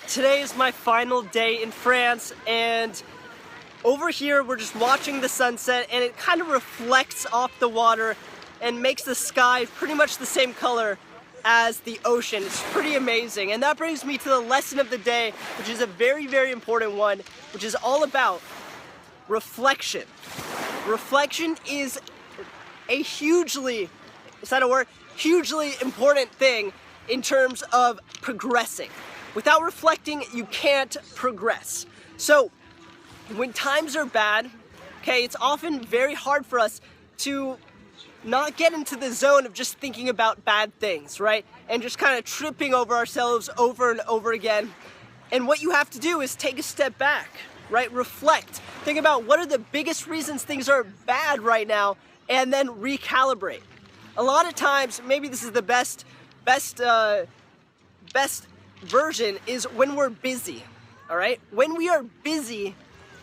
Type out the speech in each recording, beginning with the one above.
Today is my final day in France, and over here we're just watching the sunset, and it kind of reflects off the water and makes the sky pretty much the same color as the ocean. It's pretty amazing. And that brings me to the lesson of the day, which is a very, very important one, which is all about reflection. Reflection is a hugely, is that a word? Hugely important thing in terms of progressing. Without reflecting, you can't progress. So when times are bad, okay, it's often very hard for us to not get into the zone of just thinking about bad things, right? And just kind of tripping over ourselves over and over again. And what you have to do is take a step back, right? Reflect. Think about what are the biggest reasons things are bad right now, and then recalibrate. A lot of times, maybe this is the best version, is when we're busy, all right? When we are busy,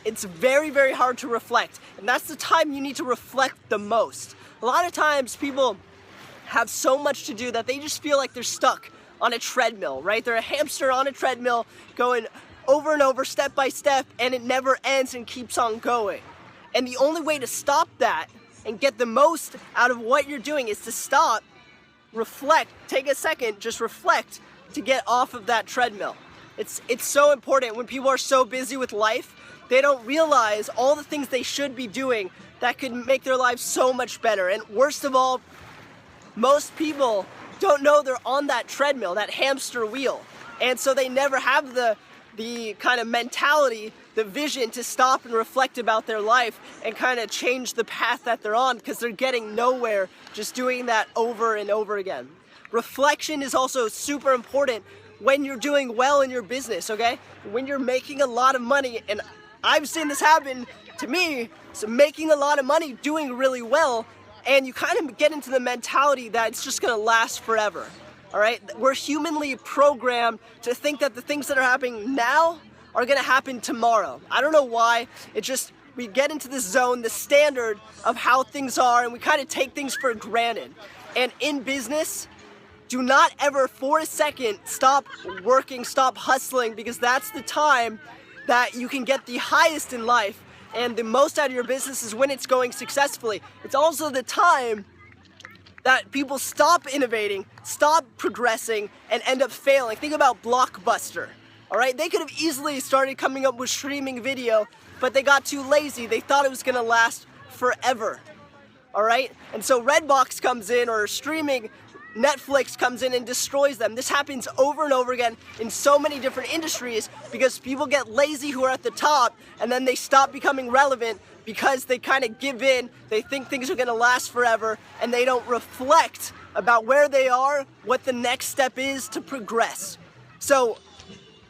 it's very, very hard to reflect. And that's the time you need to reflect the most. A lot of times people have so much to do that they just feel like they're stuck on a treadmill, right? They're a hamster on a treadmill going over and over, step by step, and it never ends and keeps on going. And the only way to stop that and get the most out of what you're doing is to stop, reflect, take a second, just reflect to get off of that treadmill. It's so important. When people are so busy with life, they don't realize all the things they should be doing that could make their lives so much better. And worst of all, most people don't know they're on that treadmill, that hamster wheel. And so they never have the kind of mentality, the vision to stop and reflect about their life and kind of change the path that they're on, because they're getting nowhere just doing that over and over again. Reflection is also super important when you're doing well in your business, okay? When you're making a lot of money, and I've seen this happen to me, so making a lot of money, doing really well, and you kind of get into the mentality that it's just gonna last forever, all right? We're humanly programmed to think that the things that are happening now are gonna happen tomorrow. I don't know why, we get into this zone, the standard of how things are, and we kind of take things for granted. And in business, do not ever for a second stop working, stop hustling, because that's the time that you can get the highest in life and the most out of your business is when it's going successfully. It's also the time that people stop innovating, stop progressing, and end up failing. Think about Blockbuster, all right? They could have easily started coming up with streaming video, but they got too lazy. They thought it was gonna last forever, all right? And so Redbox comes in, or streaming, Netflix comes in and destroys them. This happens over and over again in so many different industries because people get lazy who are at the top, and then they stop becoming relevant because they kind of give in, they think things are gonna last forever, and they don't reflect about where they are, what the next step is to progress. So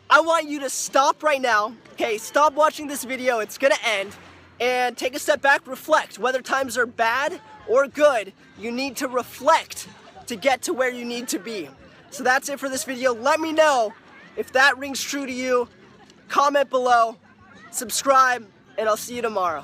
I want you to stop right now, okay? Stop watching this video, it's gonna end, and take a step back, reflect. Whether times are bad or good, you need to reflect to get to where you need to be. So that's it for this video. Let me know if that rings true to you. Comment below, subscribe, and I'll see you tomorrow.